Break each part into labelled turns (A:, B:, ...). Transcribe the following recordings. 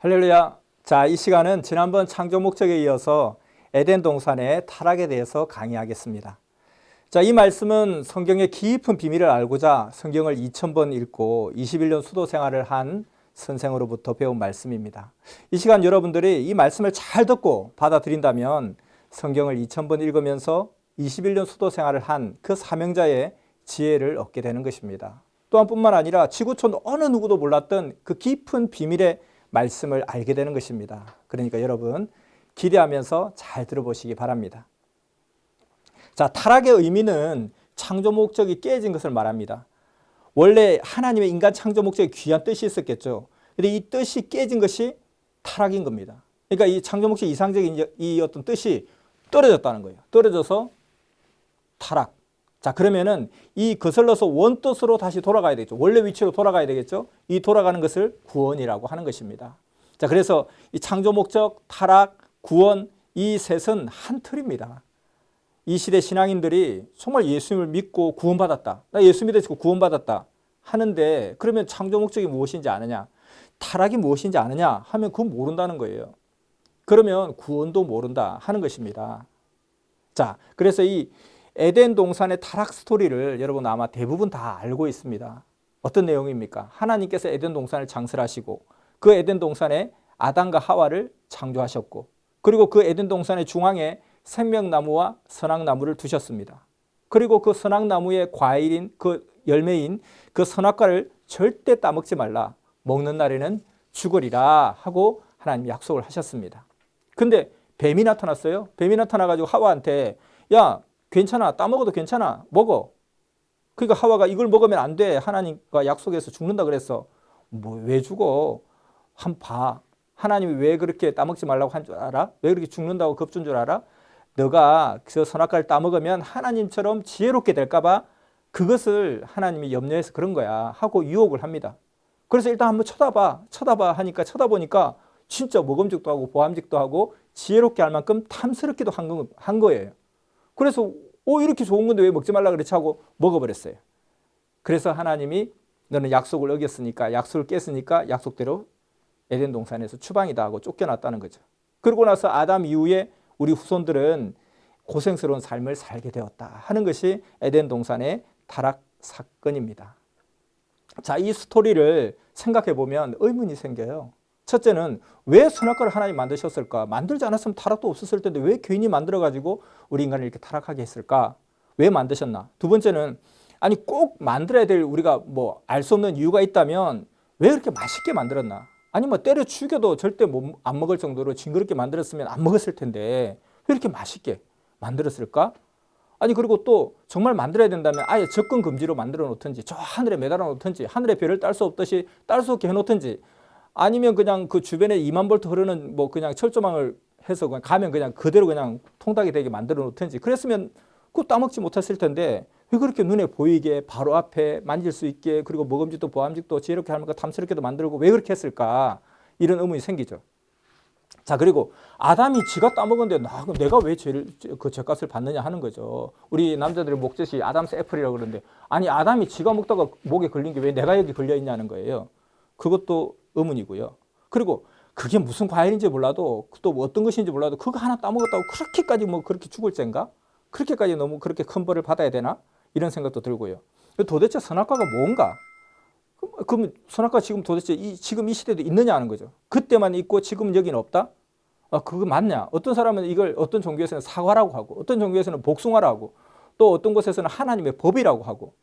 A: 할렐루야. 자, 이 시간은 지난번 창조 목적에 이어서 에덴 동산의 타락에 대해서 강의하겠습니다. 자, 이 말씀은 성경의 깊은 비밀을 알고자 성경을 2000번 읽고 21년 수도 생활을 한 선생으로부터 배운 말씀입니다. 이 시간 여러분들이 이 말씀을 잘 듣고 받아들인다면 성경을 2000번 읽으면서 21년 수도 생활을 한 그 사명자의 지혜를 얻게 되는 것입니다. 또한 뿐만 아니라 지구촌 어느 누구도 몰랐던 그 깊은 비밀의 말씀을 알게 되는 것입니다. 그러니까 여러분 기대하면서 잘 들어보시기 바랍니다. 자, 타락의 의미는 창조 목적이 깨진 것을 말합니다. 원래 하나님의 인간 창조 목적에 귀한 뜻이 있었겠죠. 근데 이 뜻이 깨진 것이 타락인 겁니다. 그러니까 이 창조 목적 이상적인 이 어떤 뜻이 떨어졌다는 거예요. 떨어져서 타락. 자, 그러면은 이 거슬러서 원뜻으로 다시 돌아가야 되겠죠. 원래 위치로 돌아가야 되겠죠. 이 돌아가는 것을 구원이라고 하는 것입니다. 자, 그래서 이 창조 목적, 타락, 구원, 이 셋은 한 틀입니다. 이 시대 신앙인들이 정말 예수님을 믿고 구원받았다. 나 예수 믿었고 구원받았다 하는데 그러면 창조 목적이 무엇인지 아느냐? 타락이 무엇인지 아느냐? 하면 그건 모른다는 거예요. 그러면 구원도 모른다 하는 것입니다. 자, 그래서 이 에덴 동산의 타락 스토리를 여러분 아마 대부분 다 알고 있습니다. 어떤 내용입니까? 하나님께서 에덴 동산을 창설하시고 그 에덴 동산에 아담과 하와를 창조하셨고 그리고 그 에덴 동산의 중앙에 생명나무와 선악나무를 두셨습니다. 그리고 그 선악나무의 과일인 그 열매인 그 선악과를 절대 따먹지 말라. 먹는 날에는 죽으리라 하고 하나님 약속을 하셨습니다. 근데 뱀이 나타났어요. 뱀이 나타나가지고 하와한테 야, 괜찮아. 따먹어도 괜찮아. 먹어. 그러니까 하와가 이걸 먹으면 안 돼. 하나님과 약속해서 죽는다 그랬어. 뭐 왜 죽어? 한번 봐. 하나님이 왜 그렇게 따먹지 말라고 한 줄 알아? 왜 그렇게 죽는다고 겁준 줄 알아? 너가 그 선악과를 따먹으면 하나님처럼 지혜롭게 될까 봐 그것을 하나님이 염려해서 그런 거야 하고 유혹을 합니다. 그래서 일단 한번 쳐다봐 하니까 쳐다보니까 진짜 먹음직도 하고 보암직도 하고 지혜롭게 할 만큼 탐스럽기도 한 거예요. 그래서 이렇게 좋은 건데 왜 먹지 말라 그랬지 하고 먹어버렸어요. 그래서 하나님이 너는 약속을 어겼으니까 약속을 깼으니까 약속대로 에덴 동산에서 추방이다 하고 쫓겨났다는 거죠. 그러고 나서 아담 이후에 우리 후손들은 고생스러운 삶을 살게 되었다 하는 것이 에덴 동산의 타락 사건입니다. 자, 이 스토리를 생각해 보면 의문이 생겨요. 첫째는 왜 선악과를 하나님 만드셨을까? 만들지 않았으면 타락도 없었을 텐데 왜 괜히 만들어가지고 우리 인간을 이렇게 타락하게 했을까? 왜 만드셨나? 두 번째는 아니 꼭 만들어야 될 우리가 뭐 알 수 없는 이유가 있다면 왜 그렇게 맛있게 만들었나? 아니 뭐 때려 죽여도 절대 안 먹을 정도로 징그럽게 만들었으면 안 먹었을 텐데 왜 이렇게 맛있게 만들었을까? 아니 그리고 또 정말 만들어야 된다면 아예 접근 금지로 만들어 놓든지 저 하늘에 매달아 놓든지 하늘의 별을 딸 수 없듯이 딸 수 없게 해놓든지 아니면 그냥 그 주변에 2만 볼트 흐르는 뭐 그냥 철조망을 해서 그냥 가면 그냥 그대로 그냥 통닭이 되게 만들어 놓든지 그랬으면 그거 따먹지 못했을 텐데 왜 그렇게 눈에 보이게 바로 앞에 만질 수 있게 그리고 먹음직도 보암직도 지혜롭게 할 만큼 탐스럽게도 만들고 왜 그렇게 했을까? 이런 의문이 생기죠. 자, 그리고 아담이 지가 따먹었는데 내가 왜 그 죗값을 받느냐 하는 거죠. 우리 남자들의 목젖이 아담스 애플이라고 그러는데 아니 아담이 지가 먹다가 목에 걸린 게 왜 내가 여기 걸려 있냐는 거예요. 그것도 의문이고요. 그리고 그게 무슨 과일인지 몰라도 또 어떤 것인지 몰라도 그거 하나 따먹었다고 그렇게까지 뭐 그렇게 죽을 쨘가? 그렇게까지 너무 그렇게 큰 벌을 받아야 되나? 이런 생각도 들고요. 도대체 선악과가 뭔가? 그럼 선악과 지금 도대체 지금 이 시대도 있느냐 하는 거죠. 그때만 있고 지금 여기는 없다? 그거 맞냐? 어떤 사람은 이걸 어떤 종교에서는 사과라고 하고 어떤 종교에서는 복숭아라고 하고 또 어떤 곳에서는 하나님의 법이라고 하고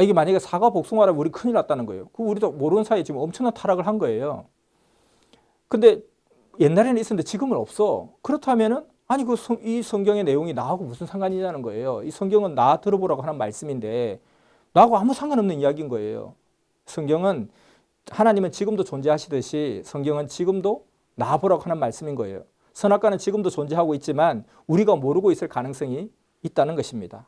A: 이게 만약에 사과 복숭아라면 우리 큰일 났다는 거예요. 우리도 모르는 사이에 지금 엄청난 타락을 한 거예요. 근데 옛날에는 있었는데 지금은 없어. 그렇다면은 아니 이 성경의 내용이 나하고 무슨 상관이냐는 거예요. 이 성경은 나 들어보라고 하는 말씀인데 나하고 아무 상관없는 이야기인 거예요. 성경은 하나님은 지금도 존재하시듯이 성경은 지금도 나보라고 하는 말씀인 거예요. 선악과는 지금도 존재하고 있지만 우리가 모르고 있을 가능성이 있다는 것입니다.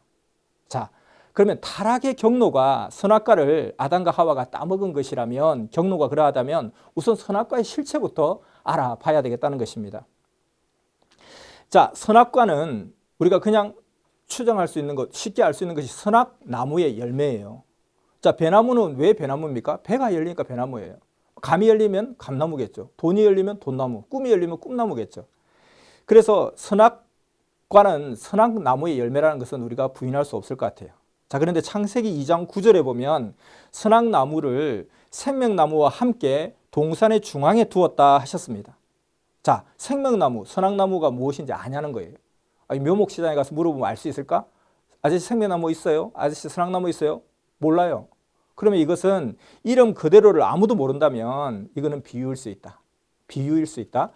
A: 자, 그러면 타락의 경로가 선악과를 아담과 하와가 따먹은 것이라면 경로가 그러하다면 우선 선악과의 실체부터 알아봐야 되겠다는 것입니다. 자, 선악과는 우리가 그냥 추정할 수 있는 것, 쉽게 알 수 있는 것이 선악나무의 열매예요. 자, 배나무는 왜 배나무입니까? 배가 열리니까 배나무예요. 감이 열리면 감나무겠죠. 돈이 열리면 돈나무, 꿈이 열리면 꿈나무겠죠. 그래서 선악과는 선악나무의 열매라는 것은 우리가 부인할 수 없을 것 같아요. 자, 그런데 창세기 2장 9절에 보면 선악나무를 생명나무와 함께 동산의 중앙에 두었다 하셨습니다. 자, 생명나무, 선악나무가 무엇인지 아냐는 거예요. 아니, 묘목시장에 가서 물어보면 알 수 있을까? 아저씨 생명나무 있어요? 아저씨 선악나무 있어요? 몰라요. 그러면 이것은 이름 그대로를 아무도 모른다면 이거는 비유일 수 있다. 비유일 수 있다.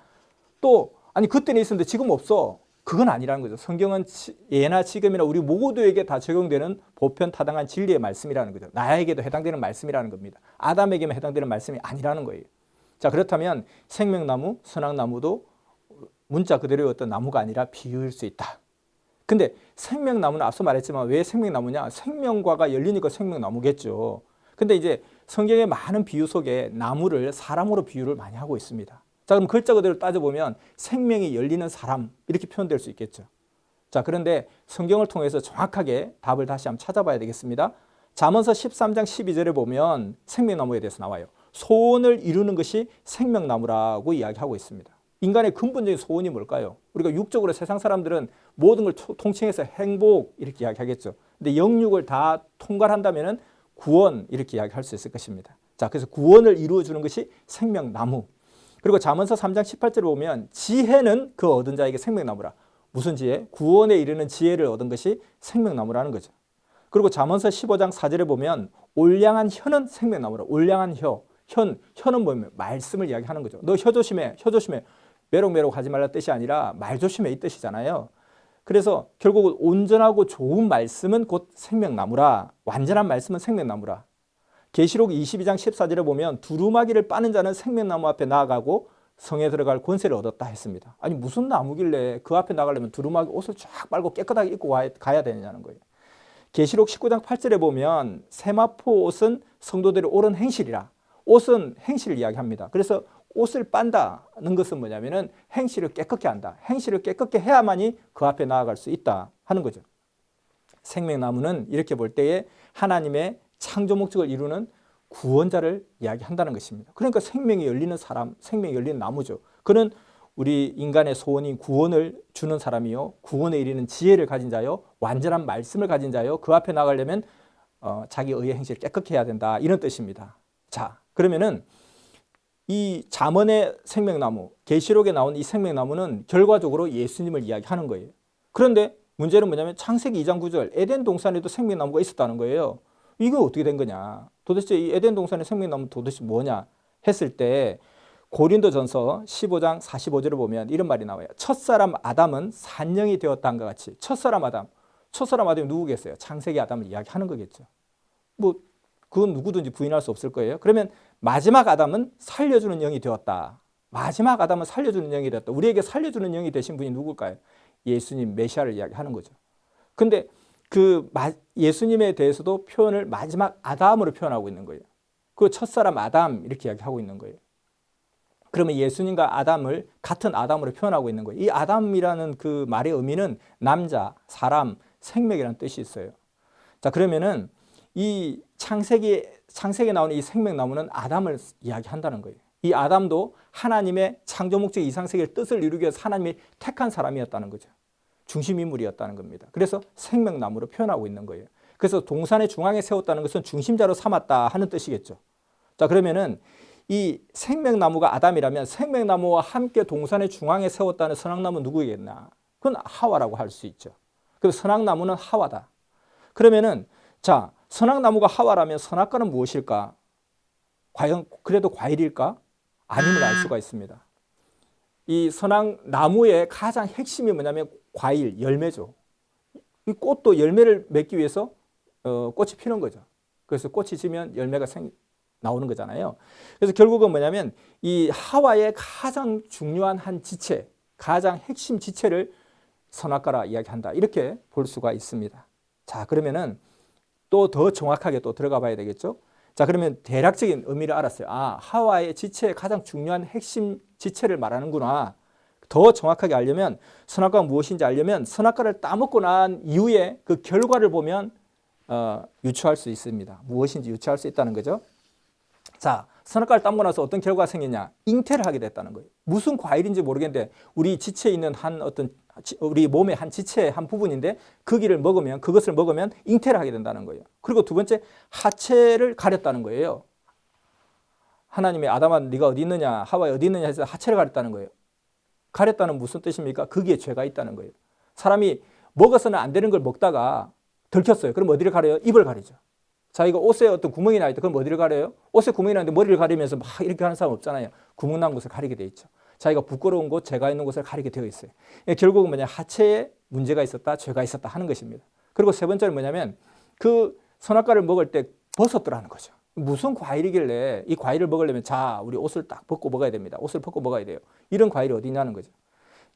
A: 또 아니 그때는 있었는데 지금 없어. 그건 아니라는 거죠. 성경은 예나 지금이나 우리 모두에게 다 적용되는 보편타당한 진리의 말씀이라는 거죠. 나에게도 해당되는 말씀이라는 겁니다. 아담에게만 해당되는 말씀이 아니라는 거예요. 자, 그렇다면 생명나무, 선악나무도 문자 그대로의 어떤 나무가 아니라 비유일 수 있다. 근데 생명나무는 앞서 말했지만 왜 생명나무냐? 생명과가 열리니까 생명나무겠죠. 근데 이제 성경의 많은 비유 속에 나무를 사람으로 비유를 많이 하고 있습니다. 자, 그럼 글자 그대로 따져보면 생명이 열리는 사람 이렇게 표현될 수 있겠죠. 자, 그런데 성경을 통해서 정확하게 답을 다시 한번 찾아봐야 되겠습니다. 잠언서 13장 12절에 보면 생명나무에 대해서 나와요. 소원을 이루는 것이 생명나무라고 이야기하고 있습니다. 인간의 근본적인 소원이 뭘까요? 우리가 육적으로 세상 사람들은 모든 걸 통칭해서 행복 이렇게 이야기하겠죠. 근데 영육을 다 통괄한다면 구원 이렇게 이야기할 수 있을 것입니다. 자, 그래서 구원을 이루어주는 것이 생명나무. 그리고 잠언서 3장 18절에 보면 지혜는 그 얻은 자에게 생명나무라. 무슨 지혜? 구원에 이르는 지혜를 얻은 것이 생명나무라는 거죠. 그리고 잠언서 15장 4절에 보면 올량한 혀는 생명나무라. 올량한 혀. 혀는 뭐냐면 말씀을 이야기하는 거죠. 너 혀 조심해. 혀 조심해. 매록매록 하지 말라는 뜻이 아니라 말 조심해 이 뜻이잖아요. 그래서 결국 온전하고 좋은 말씀은 곧 생명나무라. 완전한 말씀은 생명나무라. 계시록 22장 14절에 보면 두루마기를 빠는 자는 생명나무 앞에 나아가고 성에 들어갈 권세를 얻었다 했습니다. 아니 무슨 나무길래 그 앞에 나가려면 두루마기 옷을 쫙 빨고 깨끗하게 입고 가야 되느냐는 거예요. 계시록 19장 8절에 보면 세마포 옷은 성도들의 옳은 행실이라. 옷은 행실을 이야기합니다. 그래서 옷을 빤다는 것은 뭐냐면은 행실을 깨끗게 한다. 행실을 깨끗게 해야만이 그 앞에 나아갈 수 있다 하는 거죠. 생명나무는 이렇게 볼 때에 하나님의 창조 목적을 이루는 구원자를 이야기한다는 것입니다. 그러니까 생명이 열리는 사람, 생명이 열리는 나무죠. 그는 우리 인간의 소원인 구원을 주는 사람이요, 구원에 이르는 지혜를 가진 자요, 완전한 말씀을 가진 자요, 그 앞에 나가려면 자기 의의 행실을 깨끗게 해야 된다 이런 뜻입니다. 자, 그러면은 이 잠언의 생명나무, 계시록에 나온 이 생명나무는 결과적으로 예수님을 이야기하는 거예요. 그런데 문제는 뭐냐면 창세기 2장 9절 에덴 동산에도 생명나무가 있었다는 거예요. 이거 어떻게 된 거냐? 도대체 이 에덴 동산의 생명나무 도대체 뭐냐 했을 때 고린도전서 15장 45절을 보면 이런 말이 나와요. 첫사람 아담은 산령이 되었다는 것 같이 첫사람 아담이 누구겠어요? 창세기 아담을 이야기하는 거겠죠. 뭐 그건 누구든지 부인할 수 없을 거예요. 그러면 마지막 아담은 살려주는 영이 되었다. 마지막 아담은 살려주는 영이 되었다. 우리에게 살려주는 영이 되신 분이 누굴까요? 예수님 메시아를 이야기하는 거죠. 근데 그 예수님에 대해서도 표현을 마지막 아담으로 표현하고 있는 거예요. 그 첫사람 아담 이렇게 이야기하고 있는 거예요. 그러면 예수님과 아담을 같은 아담으로 표현하고 있는 거예요. 이 아담이라는 그 말의 의미는 남자, 사람, 생명이라는 뜻이 있어요. 자, 그러면은 이 창세기에 나오는 이 생명나무는 아담을 이야기한다는 거예요. 이 아담도 하나님의 창조 목적 이상세계의 뜻을 이루기 위해서 하나님이 택한 사람이었다는 거죠. 중심 인물이었다는 겁니다. 그래서 생명나무로 표현하고 있는 거예요. 그래서 동산의 중앙에 세웠다는 것은 중심자로 삼았다 하는 뜻이겠죠. 자, 그러면은 이 생명나무가 아담이라면 생명나무와 함께 동산의 중앙에 세웠다는 선악나무 누구이겠나? 그건 하와라고 할 수 있죠. 그래서 선악나무는 하와다. 그러면은 자, 선악나무가 하와라면 선악과는 무엇일까? 과연 그래도 과일일까? 아님을 알 수가 있습니다. 이 선악나무의 가장 핵심이 뭐냐면 과일, 열매죠. 이 꽃도 열매를 맺기 위해서 꽃이 피는 거죠. 그래서 꽃이 지면 열매가 나오는 거잖아요. 그래서 결국은 뭐냐면 이 하와의 가장 중요한 한 지체, 가장 핵심 지체를 선악과라 이야기한다. 이렇게 볼 수가 있습니다. 자, 그러면은 또 더 정확하게 또 들어가 봐야 되겠죠. 자, 그러면 대략적인 의미를 알았어요. 아, 하와의 지체의 가장 중요한 핵심 지체를 말하는구나. 더 정확하게 알려면 선악과가 무엇인지 알려면 선악과를 따먹고 난 이후에 그 결과를 보면 유추할 수 있습니다. 무엇인지 유추할 수 있다는 거죠. 자, 선악과를 따먹고 나서 어떤 결과가 생겼냐? 잉태를 하게 됐다는 거예요. 무슨 과일인지 모르겠는데 우리 지체에 있는 우리 몸의 한 지체의 한 부분인데 그것을 먹으면 잉태를 하게 된다는 거예요. 그리고 두 번째, 하체를 가렸다는 거예요. 하나님의 아담아 네가 어디 있느냐, 하와에 어디 있느냐 해서 하체를 가렸다는 거예요. 가렸다는 무슨 뜻입니까? 거기에 죄가 있다는 거예요. 사람이 먹어서는 안 되는 걸 먹다가 들켰어요. 그럼 어디를 가려요? 입을 가리죠. 자기가 옷에 어떤 구멍이 나 있다. 그럼 어디를 가려요? 옷에 구멍이 나는데 머리를 가리면서 막 이렇게 하는 사람 없잖아요. 구멍 난 곳을 가리게 돼 있죠. 자기가 부끄러운 곳, 죄가 있는 곳을 가리게 되어 있어요. 결국은 뭐냐? 하체에 문제가 있었다, 죄가 있었다 하는 것입니다. 그리고 세 번째는 뭐냐면 그 선악과를 먹을 때 벗었더라는 거죠. 무슨 과일이길래 이 과일을 먹으려면 자, 우리 옷을 딱 벗고 먹어야 됩니다. 옷을 벗고 먹어야 돼요. 이런 과일이 어디 있냐는 거죠.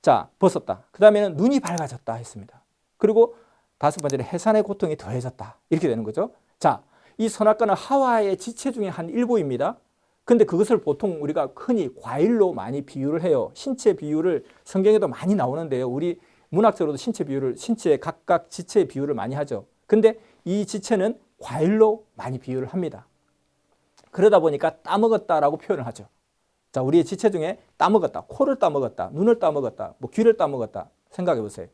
A: 자, 벗었다. 그 다음에는 눈이 밝아졌다 했습니다. 그리고 다섯 번째는 해산의 고통이 더해졌다. 이렇게 되는 거죠. 자, 이 선악과는 하와의 지체 중에 한 일부입니다. 근데 그것을 보통 우리가 흔히 과일로 많이 비유를 해요. 신체 비유를 성경에도 많이 나오는데요. 우리 문학적으로도 신체의 각각 지체의 비유를 많이 하죠. 근데 이 지체는 과일로 많이 비유를 합니다. 그러다 보니까 따먹었다라고 표현을 하죠. 자, 우리의 지체 중에 따먹었다, 코를 따먹었다, 눈을 따먹었다, 뭐 귀를 따먹었다 생각해 보세요.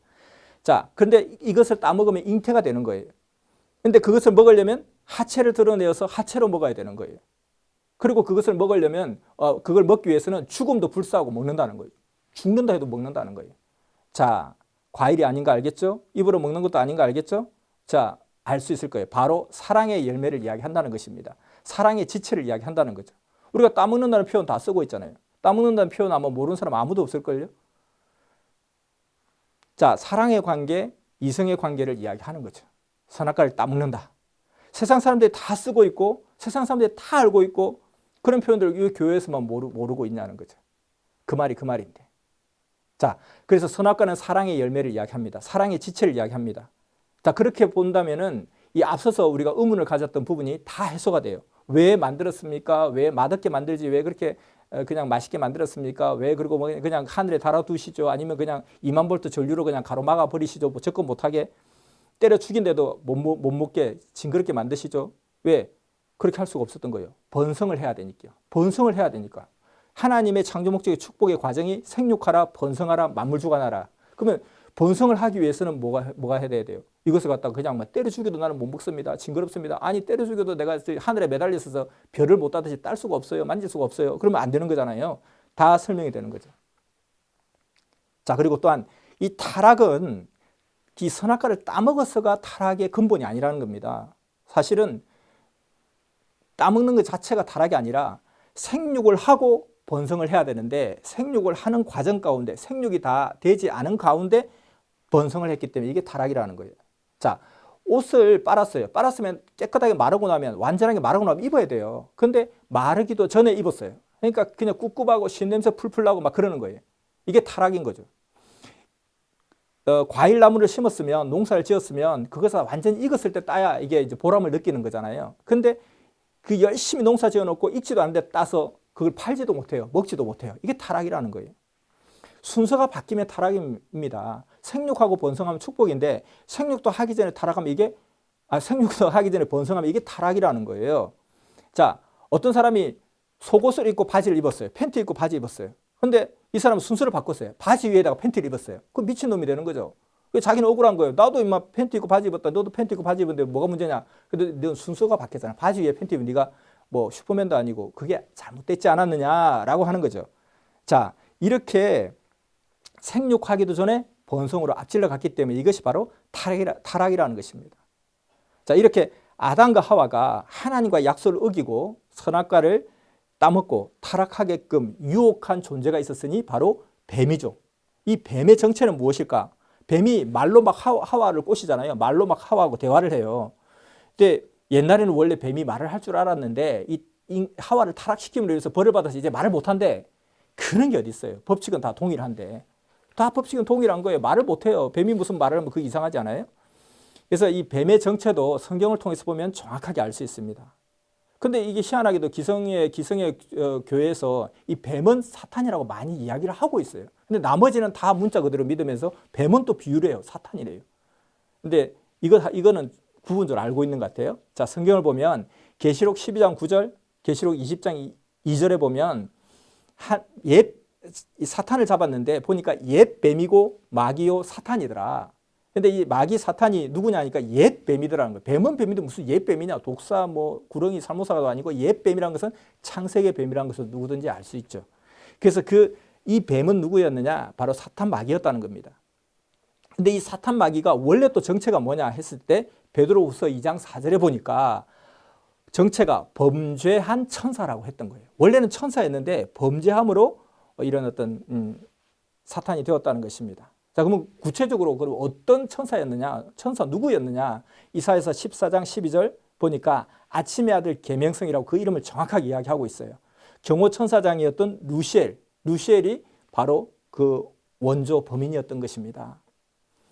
A: 자, 근데 이것을 따먹으면 잉태가 되는 거예요. 근데 그것을 먹으려면 하체를 드러내어서 하체로 먹어야 되는 거예요. 그리고 그것을 먹으려면 그걸 먹기 위해서는 죽음도 불사하고 먹는다는 거예요. 죽는다 해도 먹는다는 거예요. 자, 과일이 아닌 거 알겠죠? 입으로 먹는 것도 아닌 거 알겠죠? 자, 알 수 있을 거예요. 바로 사랑의 열매를 이야기한다는 것입니다. 사랑의 지체를 이야기한다는 거죠. 우리가 따먹는다는 표현 다 쓰고 있잖아요. 따먹는다는 표현 아마 모르는 사람 아무도 없을걸요? 자, 사랑의 관계, 이성의 관계를 이야기하는 거죠. 선악과를 따먹는다. 세상 사람들이 다 쓰고 있고 세상 사람들이 다 알고 있고 그런 표현들을 이 교회에서만 모르고 있냐는 거죠. 그 말이 그 말인데. 자, 그래서 선악과는 사랑의 열매를 이야기합니다. 사랑의 지체를 이야기합니다. 자, 그렇게 본다면은 이 앞서서 우리가 의문을 가졌던 부분이 다 해소가 돼요. 왜 만들었습니까? 왜 맛없게 만들지? 왜 그렇게 그냥 맛있게 만들었습니까? 왜 그리고 뭐 그냥 하늘에 달아두시죠? 아니면 그냥 2만 볼트 전류로 그냥 가로막아 버리시죠? 뭐 접근 못하게 때려 죽인데도 못 먹게 징그럽게 만드시죠? 왜? 그렇게 할 수가 없었던 거예요. 번성을 해야 되니까. 번성을 해야 되니까. 하나님의 창조 목적의 축복의 과정이 생육하라, 번성하라, 만물 주관하라. 그러면 번성을 하기 위해서는 뭐가 해야 돼요? 이것을 갖다가 그냥 막 때려 죽여도 나는 못 먹습니다. 징그럽습니다. 아니 때려 죽여도 내가 하늘에 매달려 있어서 별을 못 따듯이 딸 수가 없어요. 만질 수가 없어요. 그러면 안 되는 거잖아요. 다 설명이 되는 거죠. 자, 그리고 또한 이 타락은 이 선악과를 따먹어서가 타락의 근본이 아니라는 겁니다. 사실은 따먹는 것 자체가 타락이 아니라 생육을 하고 번성을 해야 되는데 생육을 하는 과정 가운데 생육이 다 되지 않은 가운데 번성을 했기 때문에 이게 타락이라는 거예요. 자, 옷을 빨았어요. 빨았으면 깨끗하게 마르고 나면 완전하게 마르고 나면 입어야 돼요. 근데 마르기도 전에 입었어요. 그러니까 그냥 꿉꿉하고 신냄새 풀풀 나고 막 그러는 거예요. 이게 타락인 거죠. 과일 나무를 심었으면 농사를 지었으면 그것을 완전히 익었을 때 따야 이게 이제 보람을 느끼는 거잖아요. 근데 그 열심히 농사 지어놓고 익지도 않는데 따서 그걸 팔지도 못해요. 먹지도 못해요. 이게 타락이라는 거예요. 순서가 바뀌면 타락입니다. 생육하고 번성하면 축복인데 생육도 하기 전에 타락하면 생육도 하기 전에 번성하면 이게 타락이라는 거예요. 자, 어떤 사람이 속옷을 입고 바지를 입었어요. 팬티 입고 바지 입었어요. 근데 이 사람은 순서를 바꿨어요. 바지 위에다가 팬티를 입었어요. 그 미친놈이 되는 거죠. 자기는 억울한 거예요. 나도 임마 팬티 입고 바지 입었다. 너도 팬티 입고 바지 입었는데 뭐가 문제냐. 근데 너 순서가 바뀌었잖아. 바지 위에 팬티 입으면 네가 뭐 슈퍼맨도 아니고 그게 잘못됐지 않았느냐라고 하는 거죠. 자, 이렇게 생육하기도 전에 번성으로 앞질러 갔기 때문에 이것이 바로 타락이라는 것입니다. 자, 이렇게 아담과 하와가 하나님과 약속을 어기고 선악과를 따먹고 타락하게끔 유혹한 존재가 있었으니 바로 뱀이죠. 이 뱀의 정체는 무엇일까? 뱀이 말로 막 하와를 꼬시잖아요. 말로 막 하와하고 대화를 해요. 근데 옛날에는 원래 뱀이 말을 할 줄 알았는데 이 하와를 타락시킴으로 해서 벌을 받아서 이제 말을 못한대. 그런 게 어디 있어요. 법칙은 다 동일한데. 다 법칙은 동일한 거예요. 말을 못해요. 뱀이 무슨 말을 하면 그게 이상하지 않아요? 그래서 이 뱀의 정체도 성경을 통해서 보면 정확하게 알 수 있습니다. 근데 이게 희한하게도 기성의 교회에서 이 뱀은 사탄이라고 많이 이야기를 하고 있어요. 근데 나머지는 다 문자 그대로 믿으면서 뱀은 또 비유를 해요. 사탄이래요. 근데 이거는 구분적으로 알고 있는 것 같아요. 자, 성경을 보면 계시록 12장 9절, 계시록 20장 2절에 보면 이 사탄을 잡았는데 보니까 옛 뱀이고 마귀요 사탄이더라. 근데 이 마귀 사탄이 누구냐니까 옛 뱀이더라는 거예요. 뱀은 뱀인데 무슨 옛 뱀이냐. 독사 뭐 구렁이 살모사가 아니고 옛 뱀이라는 것은 창세기의 뱀이라는 것을 누구든지 알 수 있죠. 그래서 이 뱀은 누구였느냐? 바로 사탄 마귀였다는 겁니다. 근데 이 사탄 마귀가 원래 또 정체가 뭐냐 했을 때 베드로후서 2장 4절에 보니까 정체가 범죄한 천사라고 했던 거예요. 원래는 천사였는데 범죄함으로 이런 어떤 사탄이 되었다는 것입니다. 자, 그러면 구체적으로 그럼 어떤 천사였느냐? 천사 누구였느냐? 이사야서 14장 12절 보니까 아침의 아들 계명성이라고 그 이름을 정확하게 이야기하고 있어요. 경호 천사장이었던 루시엘이 바로 그 원조 범인이었던 것입니다.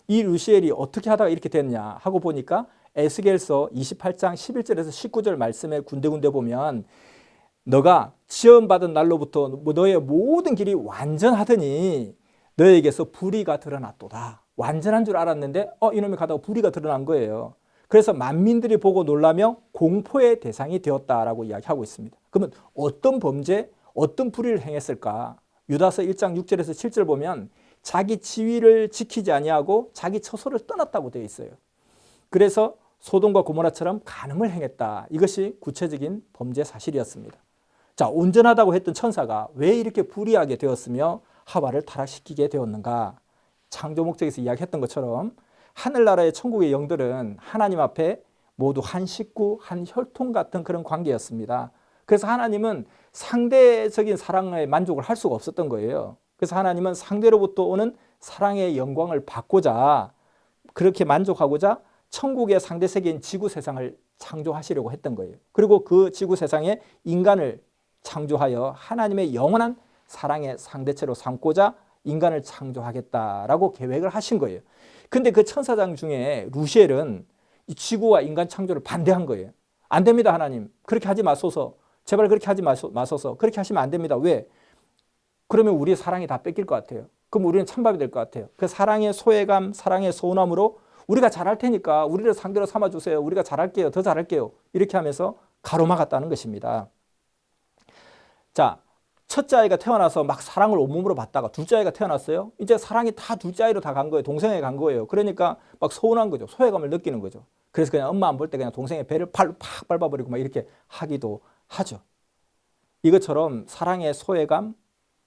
A: 이 루시엘이 어떻게 하다가 이렇게 됐냐 하고 보니까 에스겔서 28장 11절에서 19절 말씀에 군데군데 보면 너가 지원받은 날로부터 너의 모든 길이 완전하더니 너에게서 불의가 드러났도다. 완전한 줄 알았는데 이놈이 가다가 불의가 드러난 거예요. 그래서 만민들이 보고 놀라며 공포의 대상이 되었다라고 이야기하고 있습니다. 그러면 어떤 범죄, 어떤 불의를 행했을까? 유다서 1장 6절에서 7절 보면 자기 지위를 지키지 아니하고 자기 처소를 떠났다고 되어 있어요. 그래서 소돔과 고모라처럼 간음을 행했다. 이것이 구체적인 범죄 사실이었습니다. 자, 온전하다고 했던 천사가 왜 이렇게 불의하게 되었으며 하와를 타락시키게 되었는가? 창조 목적에서 이야기했던 것처럼 하늘나라의 천국의 영들은 하나님 앞에 모두 한 식구, 한 혈통 같은 그런 관계였습니다. 그래서 하나님은 상대적인 사랑에 만족을 할 수가 없었던 거예요. 그래서 하나님은 상대로부터 오는 사랑의 영광을 받고자 그렇게 만족하고자 천국의 상대 세계인 지구 세상을 창조하시려고 했던 거예요. 그리고 그 지구 세상에 인간을 창조하여 하나님의 영원한 사랑의 상대체로 삼고자 인간을 창조하겠다라고 계획을 하신 거예요. 근데 그 천사장 중에 루시엘은 이 지구와 인간 창조를 반대한 거예요. 안 됩니다, 하나님. 그렇게 하지 마소서. 제발 그렇게 하지 마소서. 그렇게 하시면 안 됩니다. 왜? 그러면 우리의 사랑이 다 뺏길 것 같아요. 그럼 우리는 찬밥이 될 것 같아요. 그 사랑의 소외감, 사랑의 서운함으로 우리가 잘할 테니까 우리를 상대로 삼아주세요. 우리가 잘할게요. 더 잘할게요. 이렇게 하면서 가로막았다는 것입니다. 자, 첫째 아이가 태어나서 막 사랑을 온몸으로 받다가 둘째 아이가 태어났어요. 이제 사랑이 다 둘째 아이로 다 간 거예요. 동생에게 간 거예요. 그러니까 막 서운한 거죠. 소외감을 느끼는 거죠. 그래서 그냥 엄마 안 볼 때 그냥 동생의 배를 팔로 팍 밟아버리고 막 이렇게 하기도 하죠. 이것처럼 사랑의 소외감,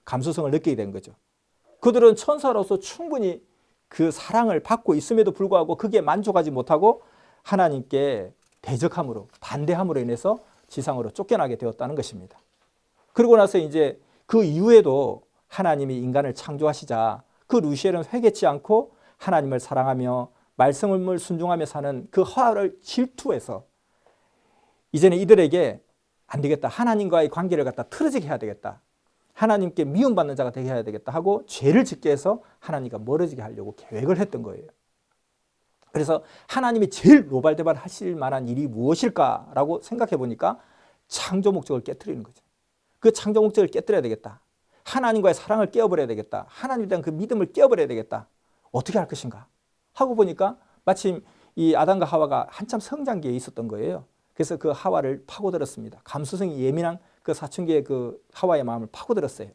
A: 감수성을 느끼게 된 거죠. 그들은 천사로서 충분히 그 사랑을 받고 있음에도 불구하고 그게 만족하지 못하고 하나님께 대적함으로, 반대함으로 인해서 지상으로 쫓겨나게 되었다는 것입니다. 그러고 나서 이제 그 이후에도 하나님이 인간을 창조하시자 그 루시엘은 회개치 않고 하나님을 사랑하며 말씀을 순종하며 사는 그 하와를 질투해서 이제는 이들에게 안 되겠다. 하나님과의 관계를 갖다 틀어지게 해야 되겠다. 하나님께 미움받는 자가 되게 해야 되겠다 하고 죄를 짓게 해서 하나님과 멀어지게 하려고 계획을 했던 거예요. 그래서 하나님이 제일 노발대발 하실 만한 일이 무엇일까라고 생각해 보니까 창조 목적을 깨트리는 거죠. 그 창조 목적을 깨뜨려야 되겠다. 하나님과의 사랑을 깨어버려야 되겠다. 하나님에 대한 그 믿음을 깨어버려야 되겠다. 어떻게 할 것인가 하고 보니까 마침 이 아담과 하와가 한참 성장기에 있었던 거예요. 그래서 그 하와를 파고들었습니다. 감수성이 예민한 그 사춘기의 그 하와의 마음을 파고들었어요.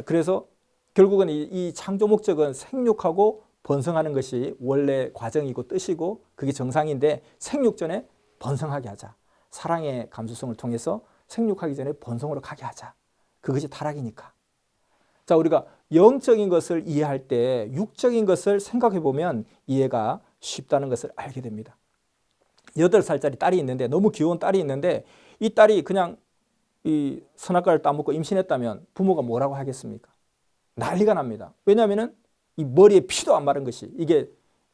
A: 그래서 결국은 이 창조 목적은 생육하고 번성하는 것이 원래 과정이고 뜻이고 그게 정상인데 생육 전에 번성하게 하자. 사랑의 감수성을 통해서 생육하기 전에 번성으로 가게 하자. 그것이 타락이니까. 자, 우리가 영적인 것을 이해할 때 육적인 것을 생각해 보면 이해가 쉽다는 것을 알게 됩니다. 8살짜리 딸이 있는데 너무 귀여운 딸이 있는데 이 딸이 그냥 이 선악과를 따먹고 임신했다면 부모가 뭐라고 하겠습니까? 난리가 납니다. 왜냐하면 이 머리에 피도 안 마른 것이 이게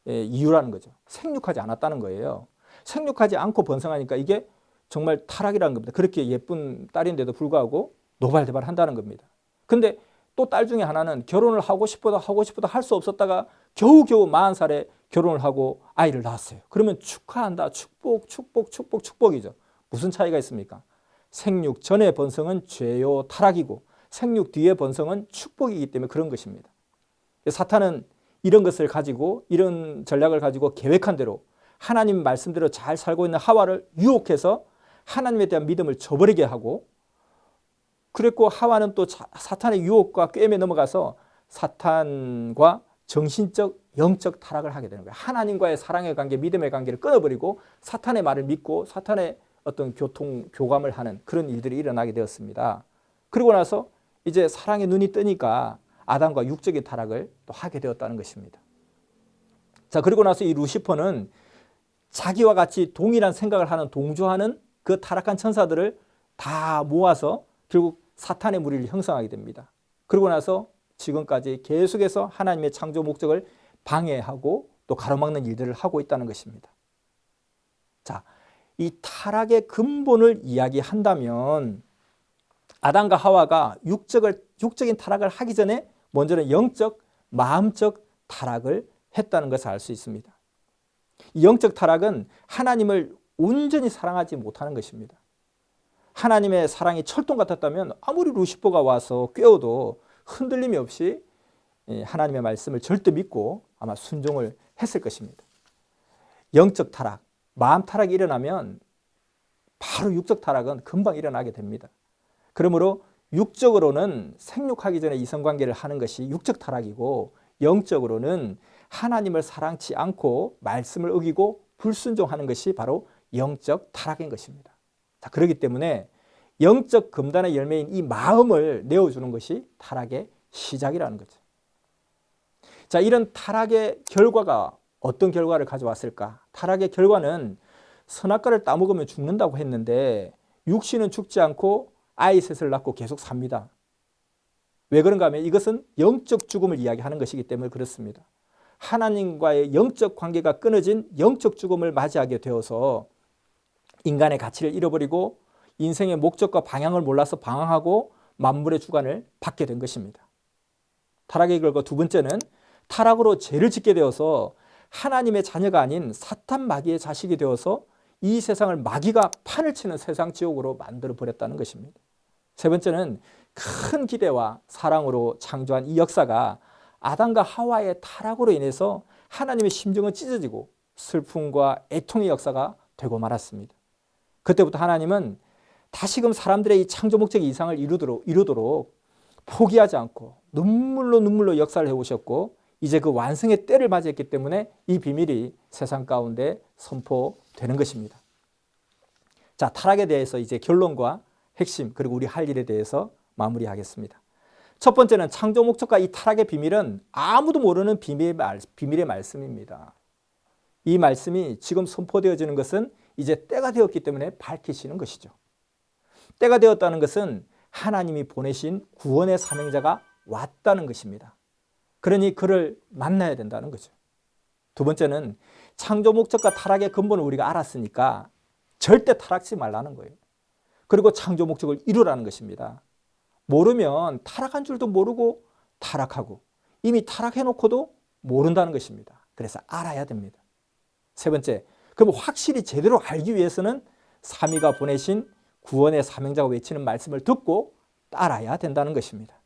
A: 이유라는 거죠. 생육하지 않았다는 거예요. 생육하지 않고 번성하니까 이게 정말 타락이라는 겁니다. 그렇게 예쁜 딸인데도 불구하고 노발대발 한다는 겁니다. 근데 또 딸 중에 하나는 결혼을 하고 싶어도 할 수 없었다가 겨우겨우 40살에 결혼을 하고 아이를 낳았어요. 그러면 축하한다. 축복이죠. 무슨 차이가 있습니까? 생육 전의 번성은 죄요 타락이고 생육 뒤의 번성은 축복이기 때문에 그런 것입니다. 사탄은 이런 것을 가지고 이런 전략을 가지고 계획한 대로 하나님 말씀대로 잘 살고 있는 하와를 유혹해서 하나님에 대한 믿음을 저버리게 하고 그랬고 하와는 또 사탄의 유혹과 꾀임에 넘어가서 사탄과 정신적, 영적 타락을 하게 되는 거예요. 하나님과의 사랑의 관계, 믿음의 관계를 끊어버리고 사탄의 말을 믿고 사탄의 어떤 교감을 하는 그런 일들이 일어나게 되었습니다. 그리고 나서 이제 사랑의 눈이 뜨니까 아담과 육적인 타락을 또 하게 되었다는 것입니다. 자, 그리고 나서 이 루시퍼는 자기와 같이 동일한 생각을 하는, 동조하는 그 타락한 천사들을 다 모아서 결국 사탄의 무리를 형성하게 됩니다. 그리고 나서 지금까지 계속해서 하나님의 창조 목적을 방해하고 또 가로막는 일들을 하고 있다는 것입니다. 자, 이 타락의 근본을 이야기한다면 아담과 하와가 육적인 타락을 하기 전에 먼저는 영적, 마음적 타락을 했다는 것을 알 수 있습니다. 이 영적 타락은 하나님을 온전히 사랑하지 못하는 것입니다. 하나님의 사랑이 철동 같았다면 아무리 루시퍼가 와서 꿰어도 흔들림이 없이 하나님의 말씀을 절대 믿고 아마 순종을 했을 것입니다. 영적 타락, 마음 타락이 일어나면 바로 육적 타락은 금방 일어나게 됩니다. 그러므로 육적으로는 생육하기 전에 이성관계를 하는 것이 육적 타락이고, 영적으로는 하나님을 사랑치 않고 말씀을 어기고 불순종하는 것이 바로 영적 타락인 것입니다. 자, 그렇기 때문에 영적 금단의 열매인 이 마음을 내어주는 것이 타락의 시작이라는 거죠. 자, 이런 타락의 결과가 어떤 결과를 가져왔을까? 타락의 결과는 선악과를 따먹으면 죽는다고 했는데 육신은 죽지 않고 아이 셋을 낳고 계속 삽니다. 왜 그런가 하면 이것은 영적 죽음을 이야기하는 것이기 때문에 그렇습니다. 하나님과의 영적 관계가 끊어진 영적 죽음을 맞이하게 되어서 인간의 가치를 잃어버리고 인생의 목적과 방향을 몰라서 방황하고 만물의 주관을 받게 된 것입니다. 타락의 결과 두 번째는 타락으로 죄를 짓게 되어서 하나님의 자녀가 아닌 사탄 마귀의 자식이 되어서 이 세상을 마귀가 판을 치는 세상 지옥으로 만들어 버렸다는 것입니다. 세 번째는 큰 기대와 사랑으로 창조한 이 역사가 아담과 하와의 타락으로 인해서 하나님의 심정은 찢어지고 슬픔과 애통의 역사가 되고 말았습니다. 그때부터 하나님은 다시금 사람들의 이 창조 목적의 이상을 이루도록 포기하지 않고 눈물로 역사를 해오셨고, 이제 그 완성의 때를 맞이했기 때문에 이 비밀이 세상 가운데 선포되는 것입니다. 자, 타락에 대해서 이제 결론과 핵심, 그리고 우리 할 일에 대해서 마무리하겠습니다. 첫 번째는 창조 목적과 이 타락의 비밀은 아무도 모르는 비밀의 말씀입니다. 이 말씀이 지금 선포되어지는 것은 이제 때가 되었기 때문에 밝히시는 것이죠. 때가 되었다는 것은 하나님이 보내신 구원의 사명자가 왔다는 것입니다. 그러니 그를 만나야 된다는 거죠. 두 번째는 창조 목적과 타락의 근본을 우리가 알았으니까 절대 타락하지 말라는 거예요. 그리고 창조 목적을 이루라는 것입니다. 모르면 타락한 줄도 모르고 타락하고 이미 타락해놓고도 모른다는 것입니다. 그래서 알아야 됩니다. 세 번째, 그럼 확실히 제대로 알기 위해서는 삼위가 보내신 구원의 사명자가 외치는 말씀을 듣고 따라야 된다는 것입니다.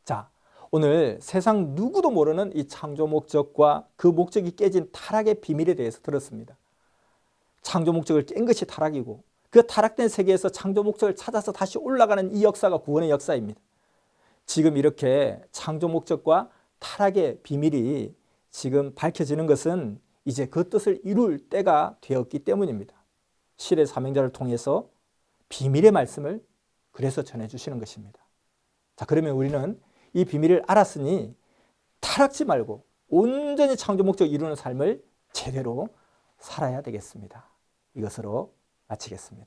A: 자, 오늘 세상 누구도 모르는 이 창조 목적과 그 목적이 깨진 타락의 비밀에 대해서 들었습니다. 창조 목적을 깬 것이 타락이고 그 타락된 세계에서 창조 목적을 찾아서 다시 올라가는 이 역사가 구원의 역사입니다. 지금 이렇게 창조 목적과 타락의 비밀이 지금 밝혀지는 것은 이제 그 뜻을 이룰 때가 되었기 때문입니다. 실의 사명자를 통해서 비밀의 말씀을 그래서 전해주시는 것입니다. 자, 그러면 우리는 이 비밀을 알았으니 타락지 말고 온전히 창조 목적을 이루는 삶을 제대로 살아야 되겠습니다. 이것으로 마치겠습니다.